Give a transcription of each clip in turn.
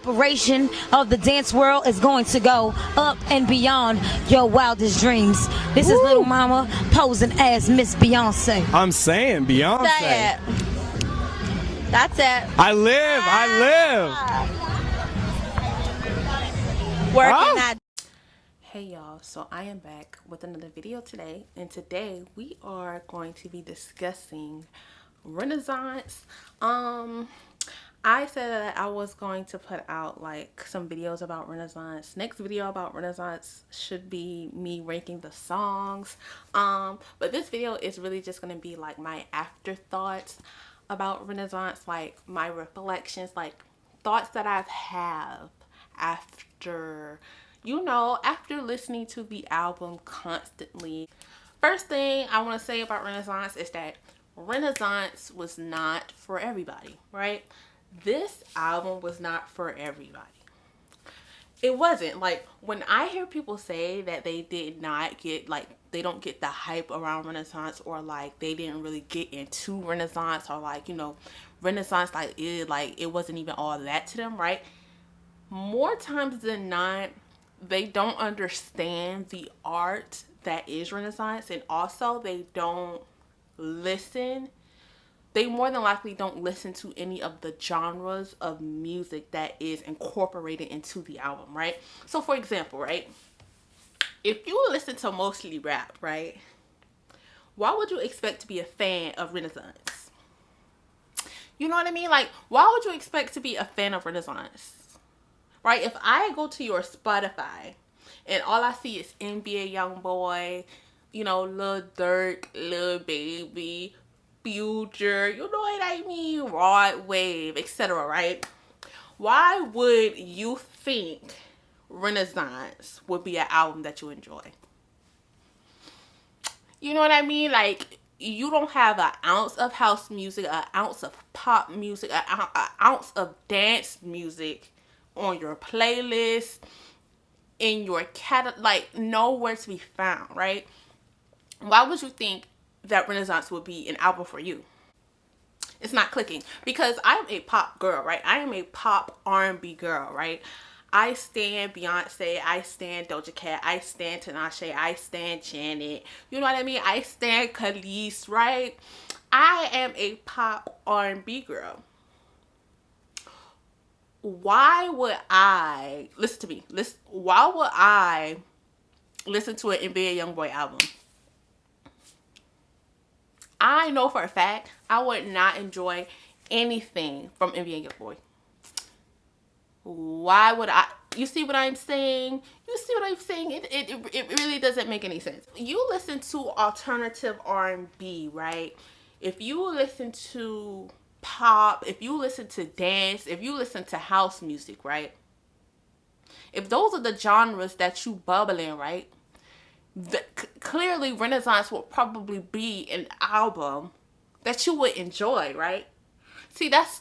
operation of the dance world is going to go up and beyond your wildest dreams. This is Little Mama posing as Miss Beyonce. I'm saying Beyonce. That's it. I live. Working that. Hey y'all, so I am back with another video today, and today we are going to be discussing Renaissance. I said that I was going to put out like some videos about Renaissance. Next video about Renaissance should be me ranking the songs. But this video is really just gonna be like my afterthoughts about Renaissance, like my reflections, like thoughts that I've have after, you know, after listening to the album constantly. First thing I want to say about Renaissance is that Renaissance was not for everybody, right? This album was not for everybody. It wasn't. Like, when I hear people say that they did not get, like, they don't get the hype around Renaissance, or like they didn't really get into Renaissance, or like, you know, Renaissance, like it wasn't even all that to them, right? More times than not, they don't understand the art that is Renaissance, and also they don't listen. They more than likely don't listen to any of the genres of music that is incorporated into the album, right? So for example, right, if you listen to mostly rap, right, why would you expect to be a fan of Renaissance? You know what I mean? Like, why would you expect to be a fan of Renaissance? Right? If I go to your Spotify and all I see is NBA Youngboy, you know, Lil Durk, Lil Baby, Future, you know what I mean, Rod Wave, etc., right? Why would you think Renaissance would be an album that you enjoy? You know what I mean? Like, you don't have an ounce of house music, an ounce of pop music, an ounce of dance music on your playlist, in your catalog, like nowhere to be found, right? Why would you think that Renaissance would be an album for you? It's not clicking, because I'm a pop girl, right? I am a pop R&B girl, right? I stan Beyonce, I stan Doja Cat, I stan Tinashe, I stan Janet, you know what I mean? I stan Khalees, right? I am a pop R&B girl. Why would I, listen to me, why would I listen to an NBA Youngboy album? I know for a fact I would not enjoy anything from NBA Youngboy. Why would I? You see what I'm saying? You see what I'm saying? It really doesn't make any sense. You listen to alternative R&B, right? If you listen to pop, if you listen to dance, if you listen to house music, right? If those are the genres that you bubble in, right? Clearly Renaissance will probably be an album that you would enjoy, right? See, that's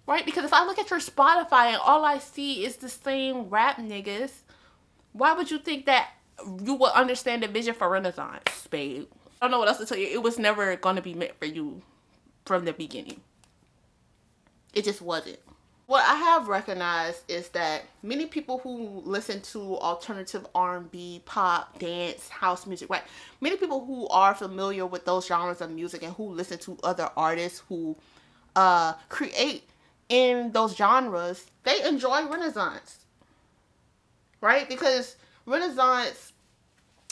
right, because if I look at your Spotify and all I see is the same rap niggas, why would you think that you would understand the vision for Renaissance, babe? I don't know what else to tell you. It was never gonna be meant for you from the beginning. It just wasn't. What I have recognized is that many people who listen to alternative R&B, pop, dance, house music, right? Many people who are familiar with those genres of music and who listen to other artists who create in those genres, they enjoy Renaissance, right? Because Renaissance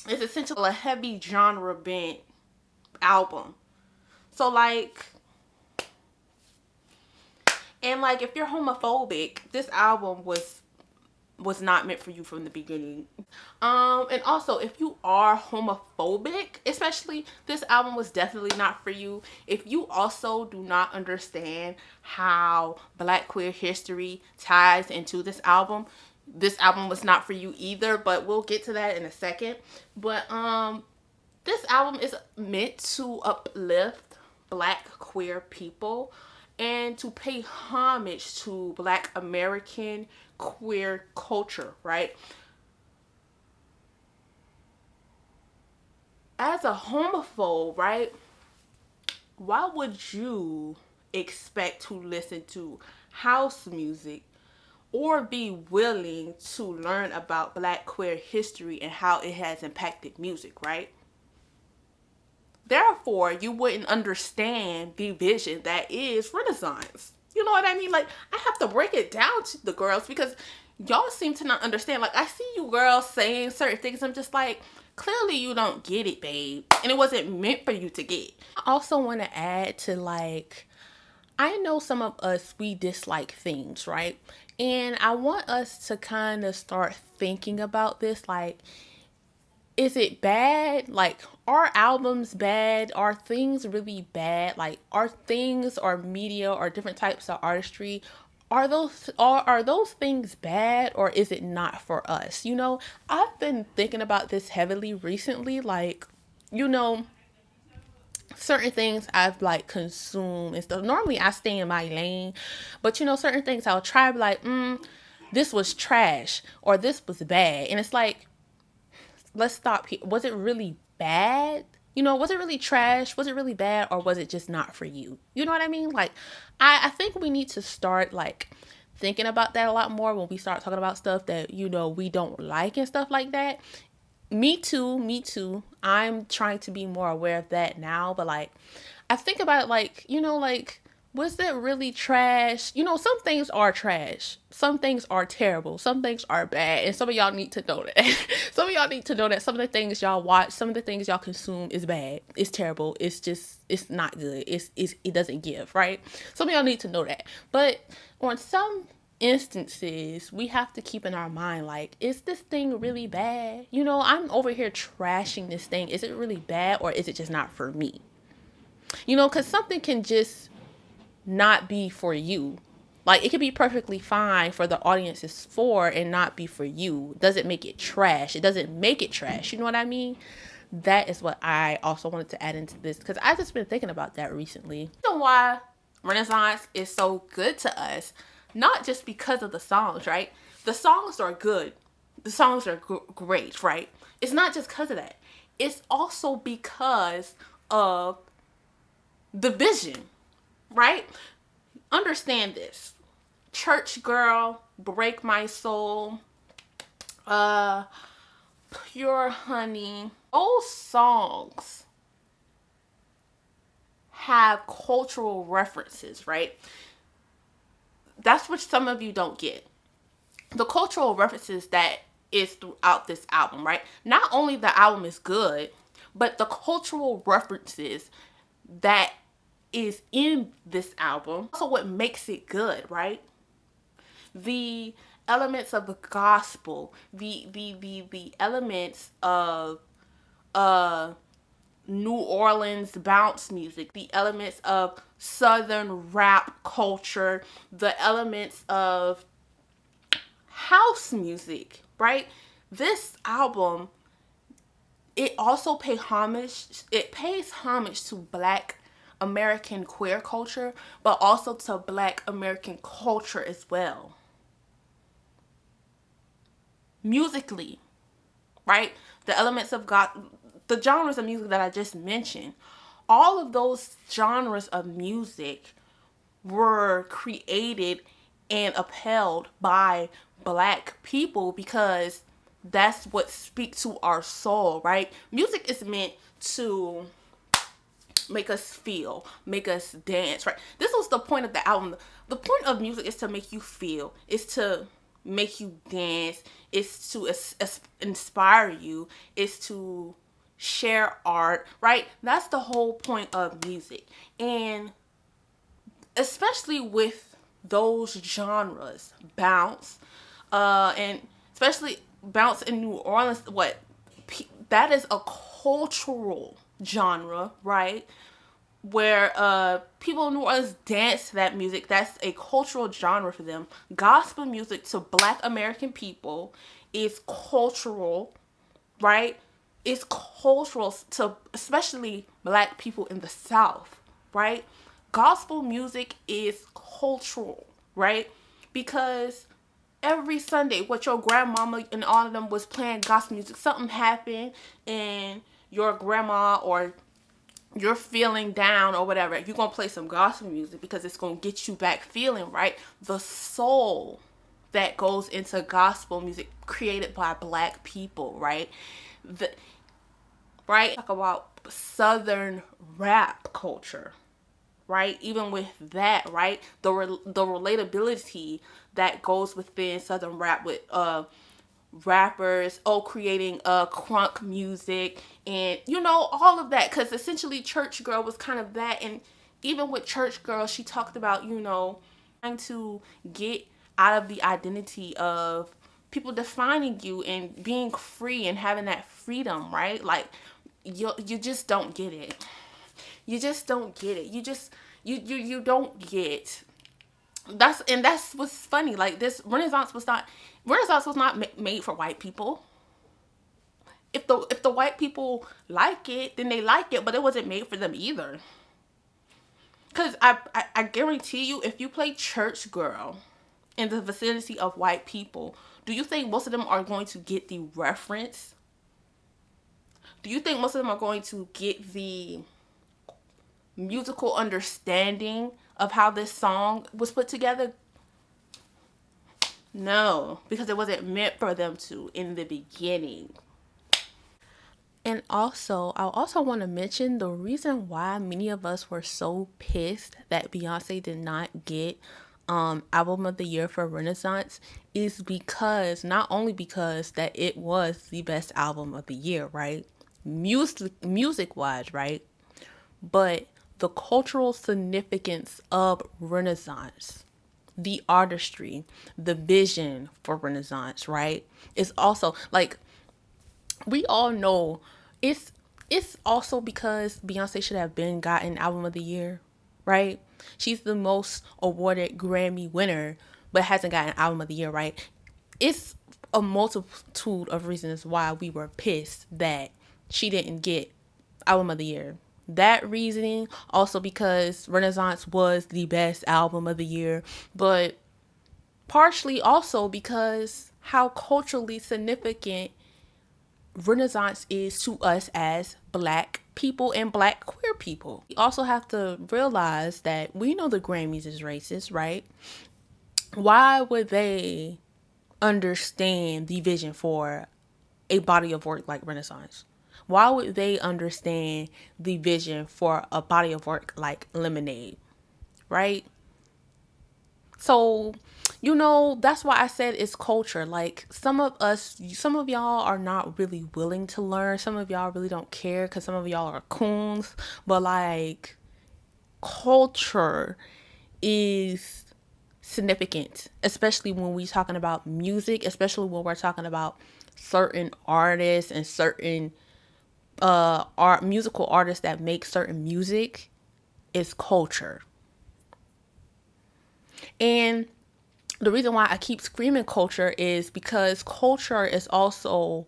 is essentially a heavy genre bent album. So like, and like, if you're homophobic, this album was not meant for you from the beginning. And also, if you are homophobic, especially, this album was definitely not for you. If you also do not understand how Black queer history ties into this album was not for you either, but we'll get to that in a second. But this album is meant to uplift Black queer people and to pay homage to Black American queer culture, right? As a homophobe, right, why would you expect to listen to house music or be willing to learn about Black queer history and how it has impacted music, right? Therefore, you wouldn't understand the vision that is Renaissance. You know what I mean? Like, I have to break it down to the girls because y'all seem to not understand. Like, I see you girls saying certain things. I'm just like, clearly you don't get it, babe. And it wasn't meant for you to get. I also want to add to, like, I know some of us, we dislike things, right? And I want us to kind of start thinking about this. Like, is it bad? Like, are albums bad? Are things really bad? Like, are things or media or different types of artistry, are those things bad, or is it not for us? You know, I've been thinking about this heavily recently. Like, you know, certain things I've like consumed and stuff. Normally I stay in my lane, but you know, certain things I'll try to be like, this was trash or this was bad. And it's like, let's stop here. Was it really bad? You know, was it really trash? Was it really bad? Or was it just not for you? You know what I mean? Like, I think we need to start like thinking about that a lot more when we start talking about stuff that, you know, we don't like and stuff like that. Me too. I'm trying to be more aware of that now. But like, I think about it like, you know, like, was that really trash? You know, some things are trash. Some things are terrible. Some things are bad. And some of y'all need to know that. Some of y'all need to know that some of the things y'all watch, some of the things y'all consume is bad. It's terrible. It's just, it's not good. It doesn't give, right? Some of y'all need to know that. But on some instances, we have to keep in our mind, like, is this thing really bad? You know, I'm over here trashing this thing. Is it really bad, or is it just not for me? You know, because something can just not be for you. Like, it could be perfectly fine for the audience is for and not be for you. Doesn't make it trash. It doesn't make it trash. You know what I mean? That is what I also wanted to add into this, because I've just been thinking about that recently. You know why Renaissance is so good to us? Not just because of the songs, right? The songs are good. The songs are great, right? It's not just because of that. It's also because of the vision, right? Understand this. Church Girl, Break My Soul, Pure Honey. Those songs have cultural references, right? That's what some of you don't get. The cultural references that is throughout this album, right? Not only the album is good, but the cultural references that is in this album also what makes it good, right? The elements of the gospel, the elements of New Orleans bounce music, the elements of Southern rap culture, the elements of house music, right? This album, it also pays homage to Black American queer culture, but also to Black American culture as well. Musically, right? The elements of God, the genres of music that I just mentioned, all of those genres of music were created and upheld by Black people because that's what speaks to our soul, right? Music is meant to make us feel, make us dance, right? This was the point of the album. The point of music is to make you feel, is to make you dance, is to inspire you, is to share art, right? That's the whole point of music. And especially with those genres, bounce, and especially bounce in New Orleans, that is a cultural genre, right? Where people in New Orleans dance to that music. That's a cultural genre for them. Gospel music to Black American people is cultural, right? It's cultural to especially Black people in the South, right? Gospel music is cultural, right? Because every Sunday, what your grandmama and all of them was playing gospel music, something happened and your grandma or you're feeling down or whatever, you're going to play some gospel music because it's going to get you back feeling right. The soul that goes into gospel music created by Black people, right? Talk about Southern rap culture, right? Even with that, right? The relatability that goes within Southern rap with rappers creating crunk music and all of that, because essentially Church Girl was kind of that. And even with Church Girl, she talked about trying to get out of the identity of people defining you and being free and having that freedom, right? Like you just don't get it. You just don't get it. You don't get. That's what's funny. Like, this Renaissance was not made for white people. If the white people like it, then they like it, but it wasn't made for them either. Because I guarantee you, if you play Church Girl in the vicinity of white people, do you think most of them are going to get the reference? Do you think most of them are going to get the musical understanding of how this song was put together? No, because it wasn't meant for them to in the beginning. And also, I also want to mention the reason why many of us were so pissed that Beyonce did not get album of the year for Renaissance is because, not only because that it was the best album of the year, right? Music wise, right? But the cultural significance of Renaissance, the artistry, the vision for Renaissance, right? It's also like, we all know it's also because Beyonce should have been gotten album of the year, right? She's the most awarded Grammy winner, but hasn't gotten album of the year, right? It's a multitude of reasons why we were pissed that she didn't get album of the year. That reasoning, also because Renaissance was the best album of the year, but partially also because how culturally significant Renaissance is to us as Black people and Black queer people. We also have to realize that we know the Grammys is racist, right? Why would they understand the vision for a body of work like Renaissance? Why would they understand the vision for a body of work like Lemonade, right? So, that's why I said it's culture. Like, some of y'all are not really willing to learn. Some of y'all really don't care because some of y'all are coons. But, like, culture is significant, especially when we're talking about music, especially when we're talking about certain artists and certain musical artists that make certain music. Is culture. And the reason why I keep screaming culture is because culture is also,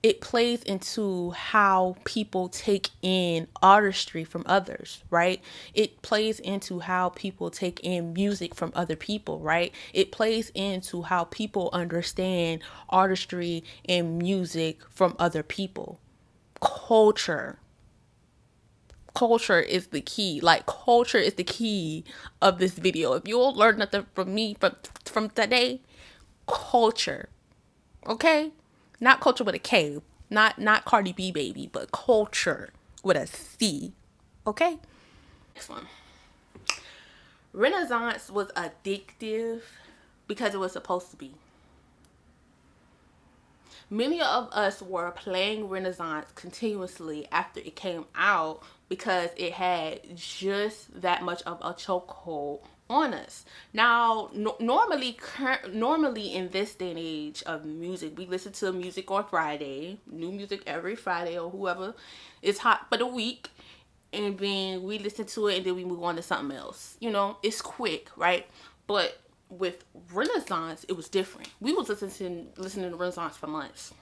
it plays into how people take in artistry from others, right? It plays into how people take in music from other people, right? It plays into how people understand artistry and music from other people. Culture is the key. Like, culture is the key of this video. If you'll learn nothing from me from today, culture. Okay? Not culture with a K. Not Cardi B baby, but culture with a C. Okay? Next one. Renaissance was addictive because it was supposed to be. Many of us were playing Renaissance continuously after it came out because it had just that much of a chokehold on us. Now, normally in this day and age of music, we listen to music on Friday, new music every Friday, or whoever is hot for the week, and then we listen to it and then we move on to something else. It's quick, right? But with Renaissance, it was different. We was listening to Renaissance for months.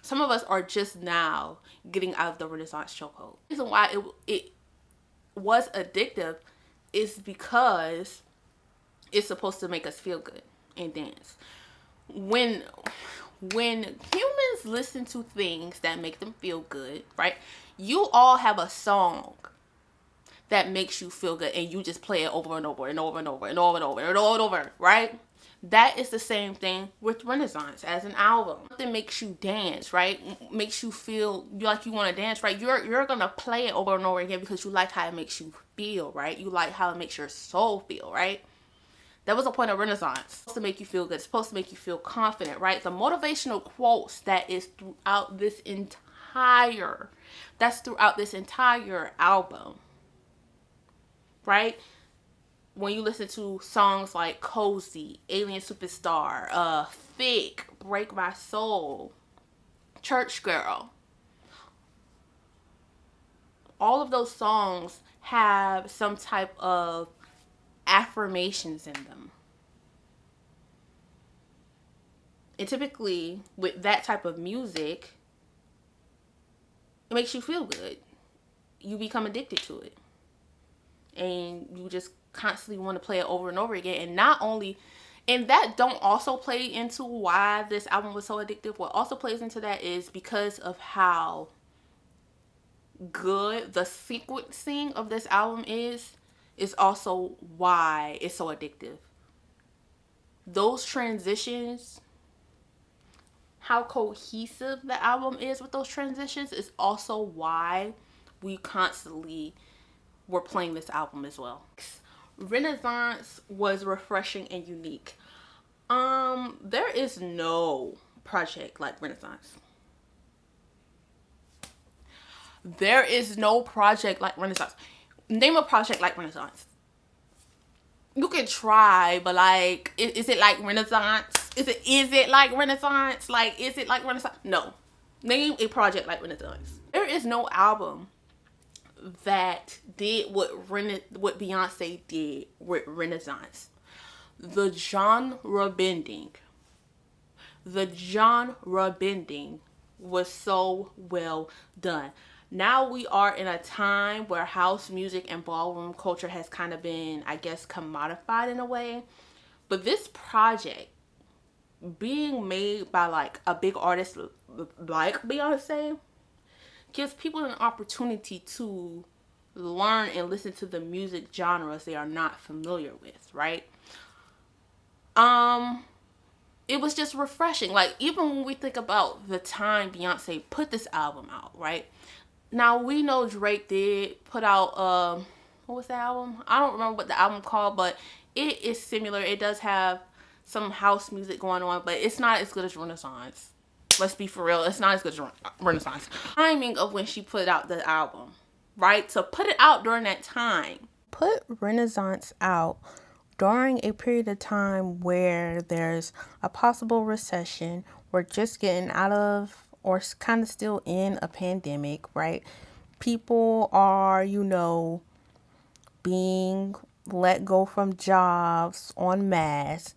Some of us are just now getting out of the Renaissance chokehold. The reason why it was addictive is because it's supposed to make us feel good and dance. When humans listen to things that make them feel good, right? You all have a song that makes you feel good, and you just play it over and over and over and over and over and over and over and over, right? That is the same thing with Renaissance as an album. Something makes you dance, right? Makes you feel like you want to dance, right? You're gonna play it over and over again because you like how it makes you feel, right? You like how it makes your soul feel, right? That was the point of Renaissance. It's supposed to make you feel good. It's supposed to make you feel confident, right? The motivational quotes that is throughout this entire album, right? When you listen to songs like Cozy, Alien Superstar, Fake, Break My Soul, Church Girl, all of those songs have some type of affirmations in them. And typically with that type of music, it makes you feel good. You become addicted to it. And you just constantly want to play it over and over again. And not only, and that don't also play into why this album was so addictive. What also plays into that is because of how good the sequencing of this album is also why it's so addictive. Those transitions, how cohesive the album is with those transitions, is also why we constantly were playing this album as well. Renaissance was refreshing and unique. There is no project like Renaissance. There is no project like Renaissance. Name a project like Renaissance. You can try, but like, is it like Renaissance? Is it like Renaissance? Like, is it like Renaissance? No. Name a project like Renaissance. There is no album that did what Beyonce did with Renaissance. The genre bending was so well done. Now we are in a time where house music and ballroom culture has kind of been, I guess, commodified in a way. But this project being made by like a big artist like Beyonce gives people an opportunity to learn and listen to the music genres they are not familiar with, right? It was just refreshing. Like, even when we think about the time Beyonce put this album out, right? Now, we know Drake did put out, what was the album? I don't remember what the album called, but it is similar. It does have some house music going on, but it's not as good as Renaissance. Let's be for real. It's not as good as Renaissance. Timing of when she put out the album, right? To put it out during that time. Put Renaissance out during a period of time where there's a possible recession. We're just getting out of, or kind of still in, a pandemic, right? People are, being let go from jobs en masse.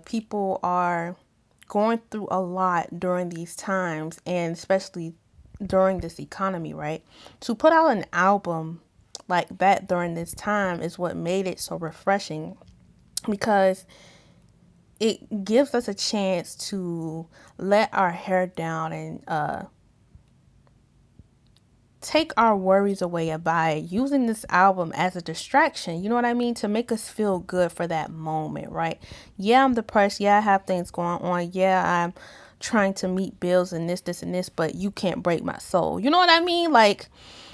People are going through a lot during these times, and especially during this economy, right? To put out an album like that during this time is what made it so refreshing, because it gives us a chance to let our hair down and take our worries away by using this album as a distraction. You know what I mean? To make us feel good for that moment, right? Yeah, I'm depressed. Yeah, I have things going on. Yeah, I'm trying to meet bills and this, but you can't break my soul. You know what I mean? Like,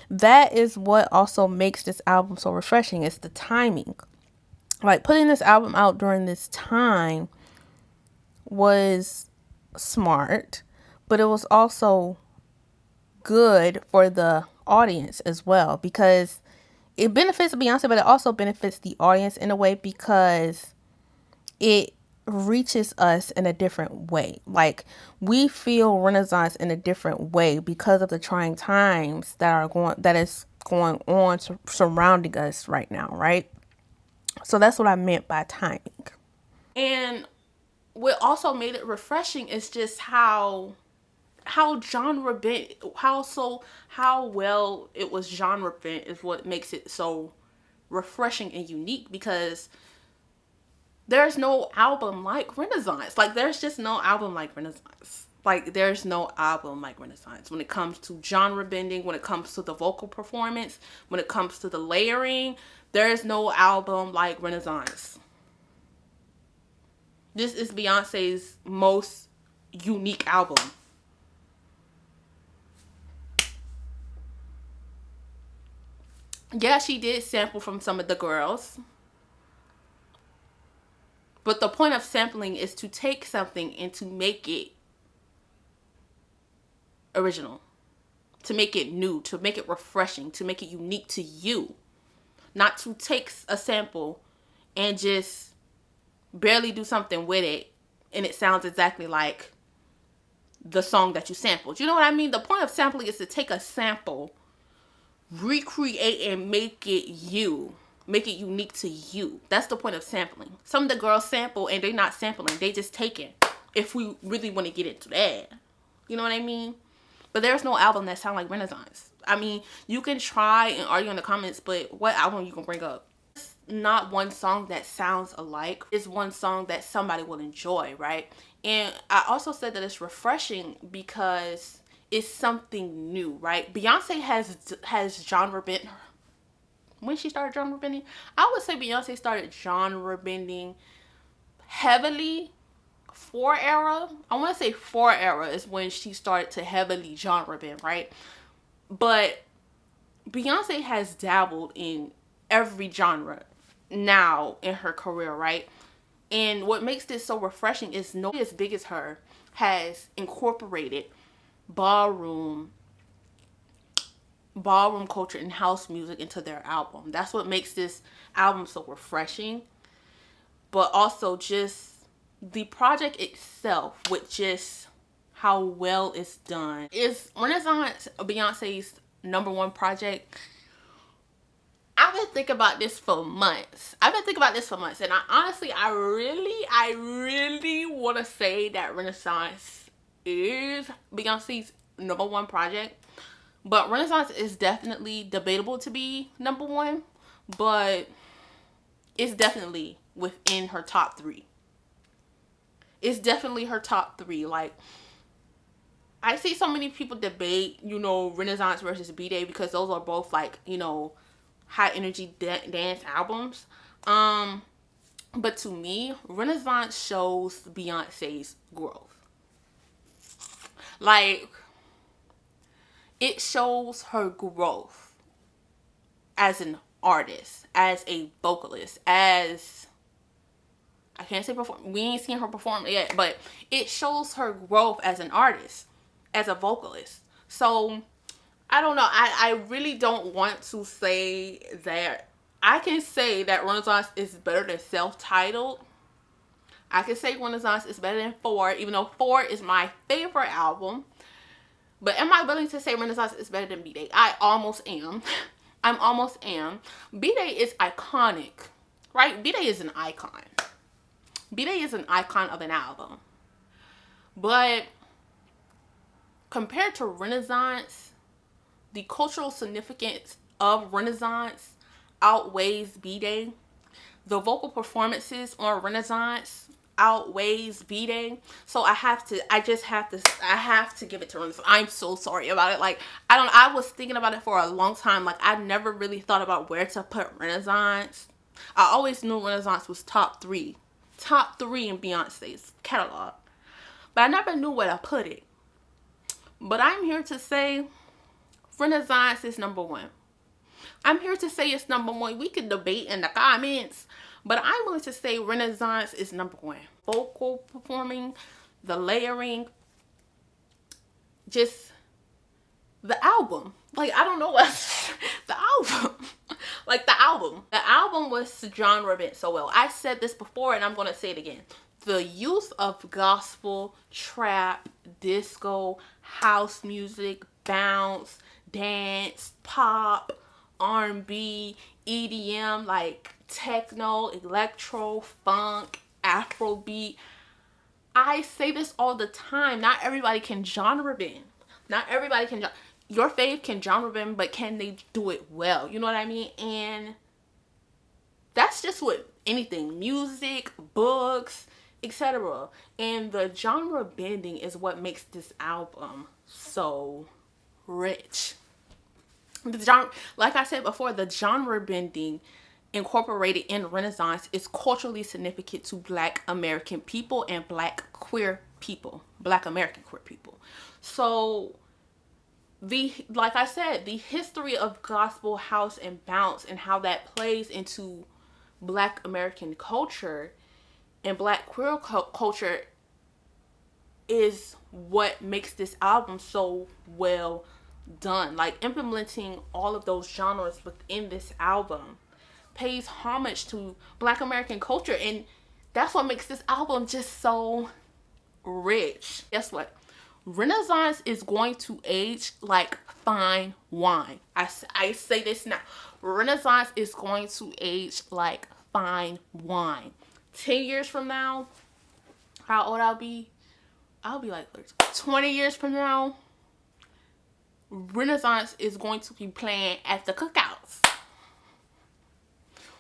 that is what also makes this album so refreshing. It's the timing. Like, putting this album out during this time was smart, but it was also good for the audience as well, because it benefits Beyonce, but it also benefits the audience in a way, because it reaches us in a different way. Like, we feel Renaissance in a different way because of the trying times that is going on surrounding us right now, right? So that's what I meant by timing. And what also made it refreshing is just how genre bent, how well it was genre bent is what makes it so refreshing and unique, because there's no album like Renaissance. Like, there's just no album like Renaissance. Like, there's no album like Renaissance when it comes to genre bending, when it comes to the vocal performance, when it comes to the layering. There is no album like Renaissance. This is Beyonce's most unique album. Yeah, she did sample from some of the girls. But the point of sampling is to take something and to make it original. To make it new, to make it refreshing, to make it unique to you. Not to take a sample and just barely do something with it and it sounds exactly like the song that you sampled. You know what I mean? The point of sampling is to take a sample, recreate and make it you. Make it unique to you. That's the point of sampling. Some of the girls sample and they're not sampling. They just take it. If we really want to get into that. You know what I mean? But there's no album that sounds like Renaissance. I mean, you can try and argue in the comments, but what album you gonna bring up? It's not one song that sounds alike. It's one song that somebody will enjoy, right? And I also said that it's refreshing because it's something new, right? Beyonce has genre bent. When she started genre bending, I would say Beyonce started genre bending heavily. 4 era, I want to say 4 era is when she started to heavily genre bend, right? But Beyonce has dabbled in every genre now in her career, right? And what makes this so refreshing is nobody as big as her has incorporated ballroom culture and house music into their album. That's what makes this album so refreshing. But also just the project itself, with just how well it's done. Is Renaissance Beyonce's #1 project? I've been thinking about this for months. And I really want to say that Renaissance is Beyonce's #1 project. But Renaissance is definitely debatable to be #1. But it's definitely within her top 3. It's definitely her top 3. Like, I see so many people debate, you know, Renaissance versus B-Day because those are both, like, you know, high energy dance albums. But to me, Renaissance shows Beyonce's growth. Like, it shows her growth as an artist, as a vocalist, as... I can't say perform. We ain't seen her perform yet, but it shows her growth as an artist, as a vocalist. So, I don't know. I really don't want to say that. I can say that Renaissance is better than Self-Titled. I can say Renaissance is better than 4, even though 4 is my favorite album. But am I willing to say Renaissance is better than B-Day? I almost am. I almost am. B-Day is iconic, right? B-Day is an icon. B-Day is an icon of an album. But compared to Renaissance, the cultural significance of Renaissance outweighs B-Day. The vocal performances on Renaissance outweighs B-Day. So I have to give it to Renaissance. I'm so sorry about it. Like, I was thinking about it for a long time. Like, I never really thought about where to put Renaissance. I always knew Renaissance was top 3 in Beyonce's catalog, but I never knew where to put it. But I'm here to say Renaissance is #1. I'm here to say it's #1. We can debate in the comments, but I'm willing to say Renaissance is #1. Vocal performing, the layering, just the album. Like, I don't know what the album. Like, the album was genre bent so well. I said this before and I'm going to say it again. The use of gospel, trap, disco, house music, bounce, dance, pop, R&B, EDM, like techno, electro, funk, Afrobeat. I say this all the time. Not everybody can genre bend. Not everybody can. Your fave can genre bend, but can they do it well? You know what I mean? And that's just with anything. Music, books, etc. And the genre bending is what makes this album so rich. The genre, like I said before, the genre bending incorporated in Renaissance is culturally significant to Black American people and Black queer people, Black American queer people. So like I said, the history of gospel, house, and bounce and how that plays into Black American culture and Black queer culture is what makes this album so well done. Like, implementing all of those genres within this album pays homage to Black American culture, and that's what makes this album just so rich. Guess what? Renaissance is going to age like fine wine. I say this now. Renaissance is going to age like fine wine. 10 years from now, how old I'll be? I'll be like 20 years from now, Renaissance is going to be playing at the cookouts.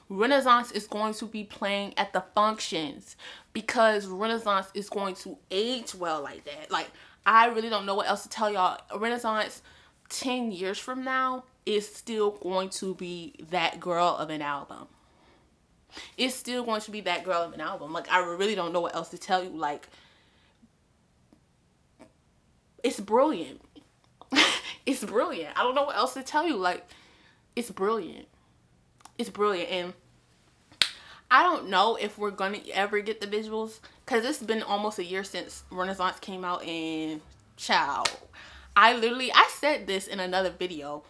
Renaissance is going to be playing at the functions, because Renaissance is going to age well like that. Like, I really don't know what else to tell y'all. Renaissance 10 years from now is still going to be that girl of an album. It's still going to be that girl of an album. Like, I really don't know what else to tell you. Like, it's brilliant. It's brilliant. I don't know what else to tell you. Like, it's brilliant. It's brilliant. And I don't know if we're gonna ever get the visuals, because it's been almost a year since Renaissance came out, and child, I said this in another video.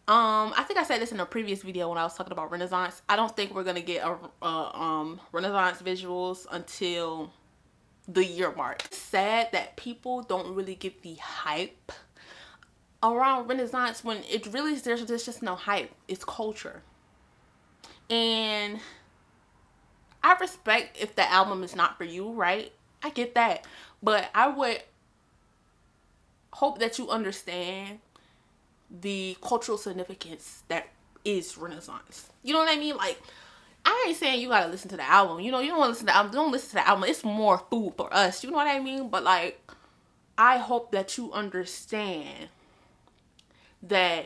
I think I said this in a previous video when I was talking about Renaissance. I don't think we're gonna get a Renaissance visuals until the year mark. It's sad that people don't really get the hype around Renaissance, when it really, there's just no hype. It's culture. And I respect if the album is not for you, right? I get that. But I would hope that you understand the cultural significance that is Renaissance. You know what I mean? Like, I ain't saying you gotta listen to the album. You know, you don't want to listen to the album. Don't listen to the album. It's more food for us. You know what I mean? But, like, I hope that you understand that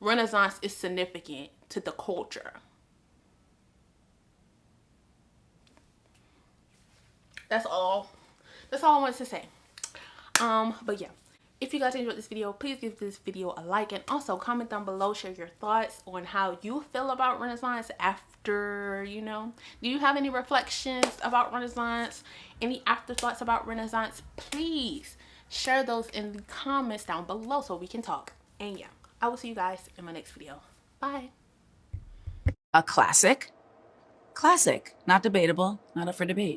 Renaissance is significant to the culture. That's all I wanted to say. But yeah, if you guys enjoyed this video, please give this video a like, and also comment down below, share your thoughts on how you feel about Renaissance after, you know, do you have any reflections about Renaissance, any afterthoughts about Renaissance? Please share those in the comments down below so we can talk. And yeah, I will see you guys in my next video. Bye. A classic, not debatable, not up for debate.